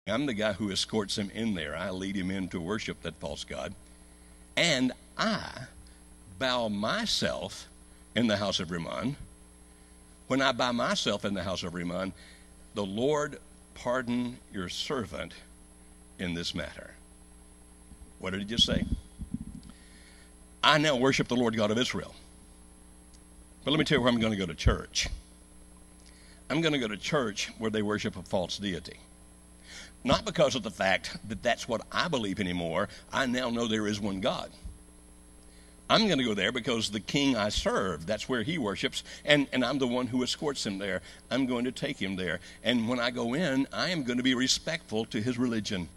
I'm the guy who escorts him in there. I lead him in to worship that false god. And I bow myself in the house of Rimmon. When I bow myself in the house of Rimmon, the Lord pardon your servant in this matter. What did he just say? I now worship the Lord God of Israel. But let me tell you where I'm going to go to church. I'm going to go to church where they worship a false deity. Not because of the fact that that's what I believe anymore. I now know there is one God. I'm going to go there because the king I serve, that's where he worships, and I'm the one who escorts him there. I'm going to take him there. And when I go in, I am going to be respectful to his religion.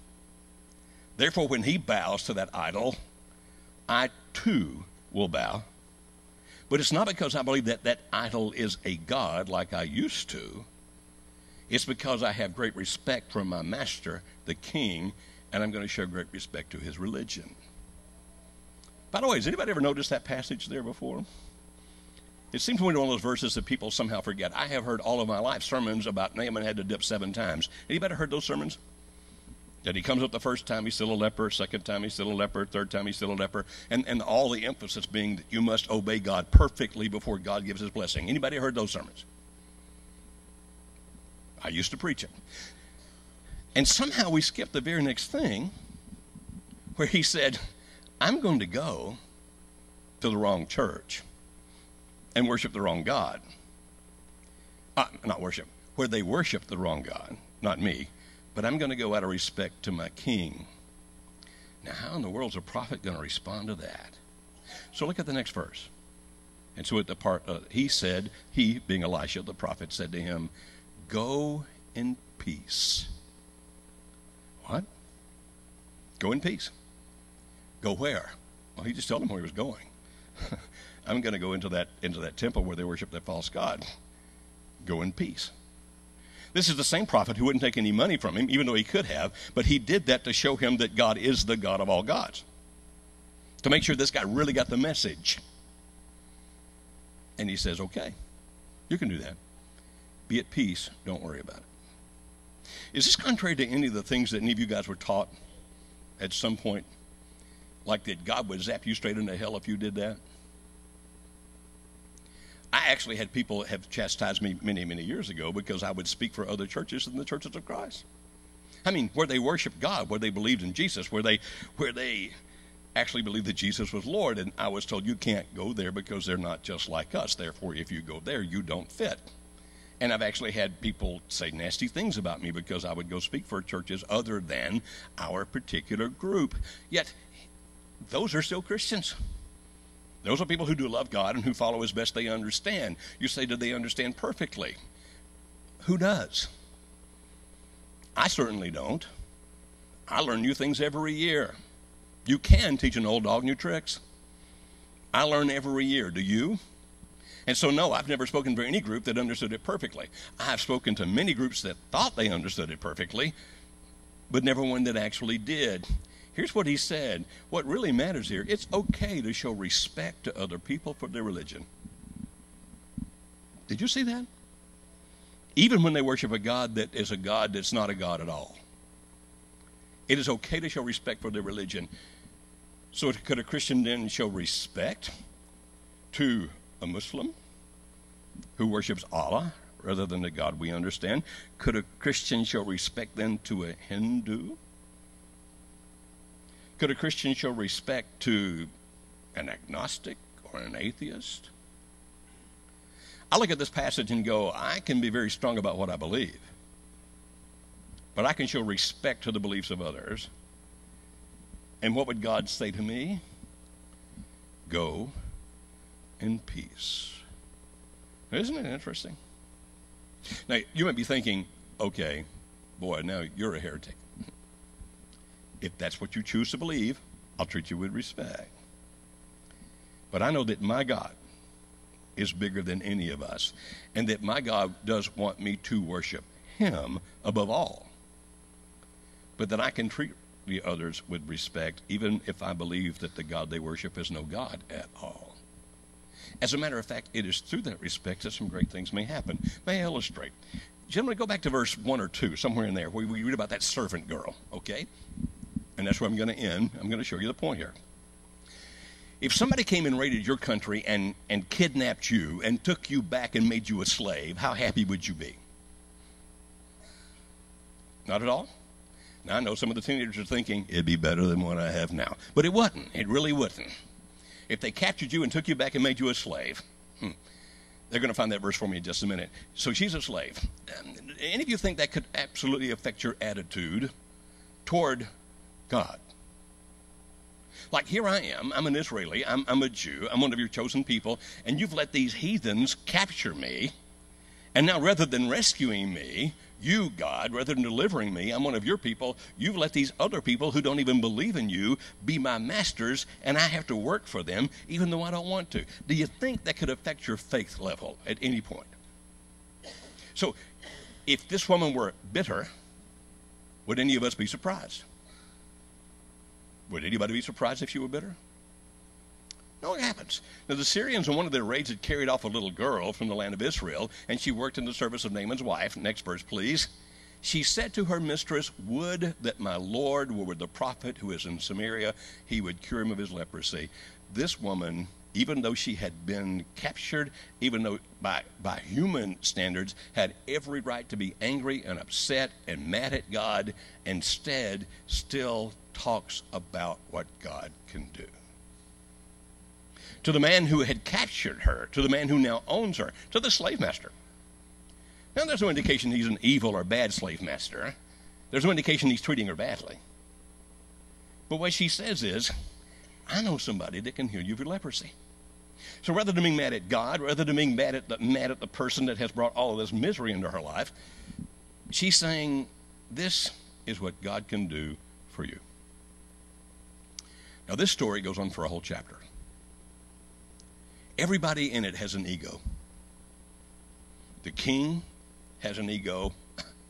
Therefore, when he bows to that idol, I too will bow. But it's not because I believe that that idol is a god like I used to. It's because I have great respect for my master, the king, and I'm going to show great respect to his religion. By the way, has anybody ever noticed that passage there before? It seems to be one of those verses that people somehow forget. I have heard all of my life sermons about Naaman had to dip 7 times. Anybody heard those sermons? That he comes up the first time, he's still a leper. Second time, he's still a leper. Third time, he's still a leper. And all the emphasis being that you must obey God perfectly before God gives his blessing. Anybody heard those sermons? I used to preach it. And somehow we skipped the very next thing where he said, I'm going to go to the wrong church and worship the wrong God. Not worship, where they worship the wrong God, not me. But I'm going to go out of respect to my king. Now, how in the world is a prophet going to respond to that? So look at the next verse. And so at the part, he said, he, being Elisha, the prophet, said to him, go in peace. What? Go in peace. Go where? Well, he just told him where he was going. I'm going to go into that temple where they worship that false god. Go in peace. This is the same prophet who wouldn't take any money from him, even though he could have, but he did that to show him that God is the God of all gods, to make sure this guy really got the message. And he says, okay, you can do that. Be at peace. Don't worry about it. Is this contrary to any of the things that any of you guys were taught at some point? Like that God would zap you straight into hell if you did that? I actually had people have chastised me many, many years ago because I would speak for other churches than the churches of Christ. I mean, where they worshiped God, where they believed in Jesus, where they actually believed that Jesus was Lord. And I was told, you can't go there because they're not just like us. Therefore, if you go there, you don't fit. And I've actually had people say nasty things about me because I would go speak for churches other than our particular group. Yet, those are still Christians. Those are people who do love God and who follow as best they understand. You say, do they understand perfectly? Who does? I certainly don't. I learn new things every year. You can teach an old dog new tricks. I learn every year. Do you? And so, no, I've never spoken for any group that understood it perfectly. I've spoken to many groups that thought they understood it perfectly, but never one that actually did. Here's what he said. What really matters here, it's okay to show respect to other people for their religion. Did you see that? Even when they worship a God that is a God that's not a God at all. It is okay to show respect for their religion. So could a Christian then show respect to a Muslim who worships Allah rather than the God we understand? Could a Christian show respect then to a Hindu? Could a Christian show respect to an agnostic or an atheist? I look at this passage and go, I can be very strong about what I believe, but I can show respect to the beliefs of others. And what would God say to me? Go in peace. Isn't it interesting? Now, you might be thinking, okay, boy, now you're a heretic. If that's what you choose to believe, I'll treat you with respect. But I know that my God is bigger than any of us, and that my God does want me to worship him above all. But that I can treat the others with respect, even if I believe that the God they worship is no God at all. As a matter of fact, it is through that respect that some great things may happen. May I illustrate? Gentlemen, go back to verse 1 or 2, somewhere in there, where we read about that servant girl, okay? And that's where I'm going to end. I'm going to show you the point here. If somebody came and raided your country and kidnapped you and took you back and made you a slave, how happy would you be? Not at all? Now, I know some of the teenagers are thinking, it'd be better than what I have now. But it wasn't. It really wasn't. If they captured you and took you back and made you a slave, they're going to find that verse for me in just a minute. So she's a slave. Any of you think that could absolutely affect your attitude toward God? Like, here I am. I'm an Israeli. I'm a Jew. I'm one of your chosen people. And you've let these heathens capture me. And now, rather than rescuing me, you, God, rather than delivering me, I'm one of your people, you've let these other people who don't even believe in you be my masters, and I have to work for them, even though I don't want to. Do you think that could affect your faith level at any point? So, if this woman were bitter, would any of us be surprised? Would anybody be surprised if she were bitter? No, it happens. Now, the Syrians in one of their raids had carried off a little girl from the land of Israel, and she worked in the service of Naaman's wife. Next verse, please. She said to her mistress, would that my Lord were with the prophet who is in Samaria, he would cure him of his leprosy. This woman, even though she had been captured, even though by human standards, had every right to be angry and upset and mad at God, instead still talks about what God can do. To the man who had captured her, to the man who now owns her, to the slave master. Now, there's no indication he's an evil or bad slave master. There's no indication he's treating her badly. But what she says is, I know somebody that can heal you of your leprosy. So rather than being mad at God, rather than being mad at the person that has brought all of this misery into her life, she's saying, this is what God can do for you. Now, this story goes on for a whole chapter. Everybody in it has an ego. The king has an ego.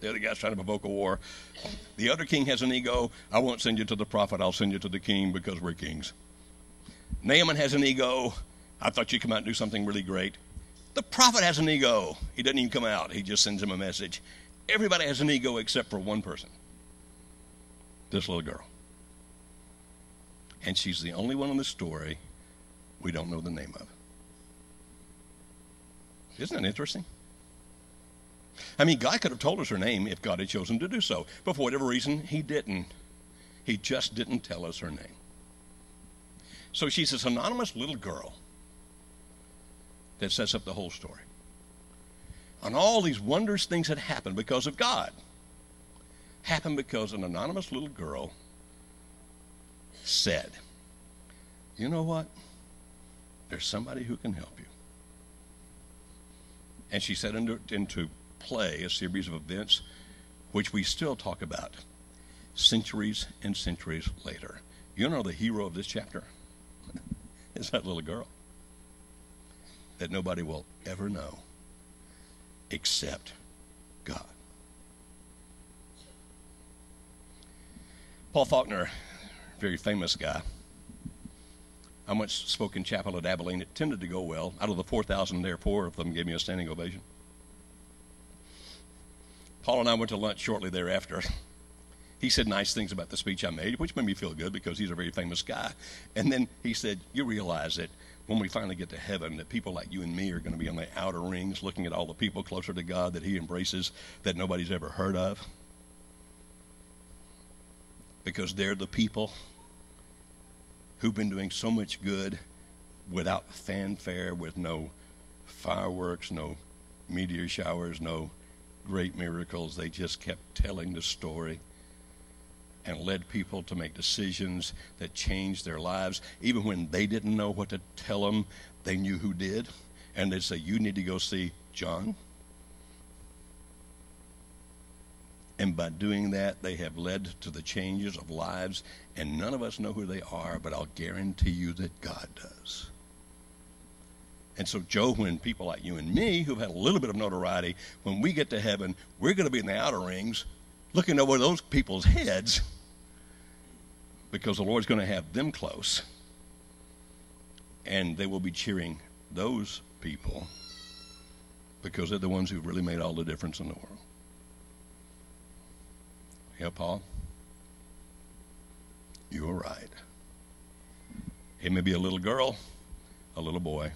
The other guy's trying to provoke a war. The other king has an ego. I won't send you to the prophet. I'll send you to the king because we're kings. Naaman has an ego. I thought you'd come out and do something really great. The prophet has an ego. He doesn't even come out. He just sends him a message. Everybody has an ego except for one person. This little girl. And she's the only one in the story we don't know the name of. Isn't that interesting? I mean, God could have told us her name if God had chosen to do so. But for whatever reason, he didn't. He just didn't tell us her name. So she's this anonymous little girl that sets up the whole story. And all these wondrous things that happened because of God happened because an anonymous little girl said, you know what? There's somebody who can help you. And she set into play a series of events which we still talk about centuries and centuries later. You know the hero of this chapter? It's that little girl that nobody will ever know except God. Paul Faulkner, very famous guy. I once spoke in chapel at Abilene. It tended to go well. Out of the 4,000 there, 4 of them gave me a standing ovation. Paul and I went to lunch shortly thereafter. He said nice things about the speech I made, which made me feel good because he's a very famous guy. And then he said, you realize that when we finally get to heaven, that people like you and me are going to be on the outer rings looking at all the people closer to God that he embraces that nobody's ever heard of. Because they're the people who've been doing so much good without fanfare, with no fireworks, no meteor showers, no great miracles. They just kept telling the story and led people to make decisions that changed their lives. Even when they didn't know what to tell them, they knew who did. And they'd say, you need to go see John. And by doing that, they have led to the changes of lives, and none of us know who they are, but I'll guarantee you that God does. And so, Joe, when people like you and me, who've had a little bit of notoriety, when we get to heaven, we're going to be in the outer rings looking over those people's heads because the Lord's going to have them close, and they will be cheering those people because they're the ones who've really made all the difference in the world. Yeah, Paul, you were right. It may be a little girl, a little boy,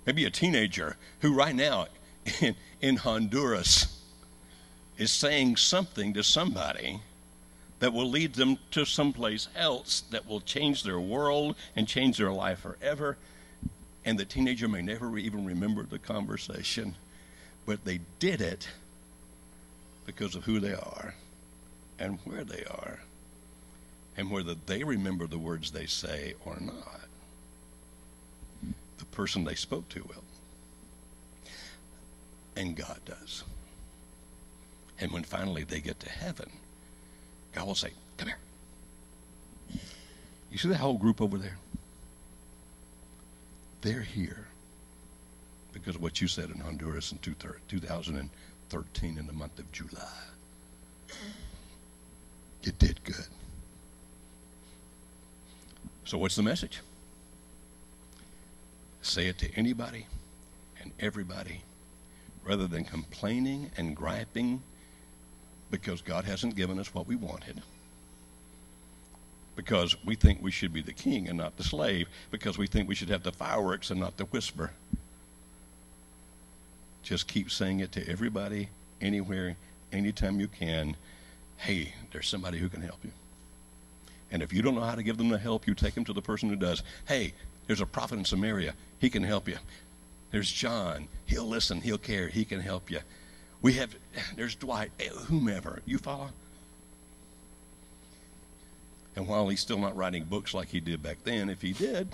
maybe a teenager who right now in Honduras is saying something to somebody that will lead them to someplace else that will change their world and change their life forever. And the teenager may never even remember the conversation, but they did it because of who they are and where they are, and whether they remember the words they say or not, the person they spoke to will. And God does. And when finally they get to heaven, God will say, come here. You see that whole group over there? They're here because of what you said in Honduras in 2013 in the month of July. You did good. So what's the message? Say it to anybody and everybody rather than complaining and griping because God hasn't given us what we wanted. Because we think we should be the king and not the slave. Because we think we should have the fireworks and not the whisper. Just keep saying it to everybody, anywhere, anytime you can. Hey, there's somebody who can help you. And if you don't know how to give them the help, you take them to the person who does. Hey, there's a prophet in Samaria. He can help you. There's John. He'll listen. He'll care. He can help you. There's Dwight. Whomever. You follow? And while he's still not writing books like he did back then, if he did,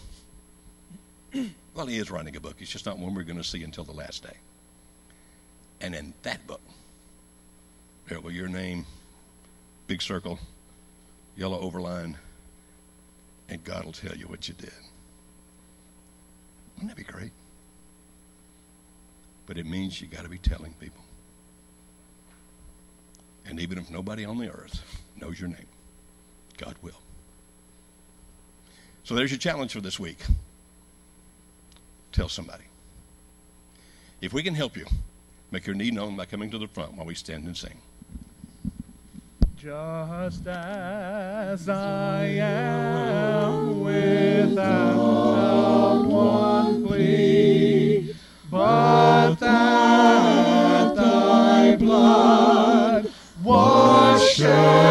well, he is writing a book. It's just not one we're going to see until the last day. And in that book, there will your name, big circle, yellow overline, and God will tell you what you did. Wouldn't that be great? But it means you got to be telling people. And even if nobody on the earth knows your name, God will. So there's your challenge for this week. Tell somebody. If we can help you, make your need known by coming to the front while we stand and sing. Just as I am without one plea, but that thy blood washes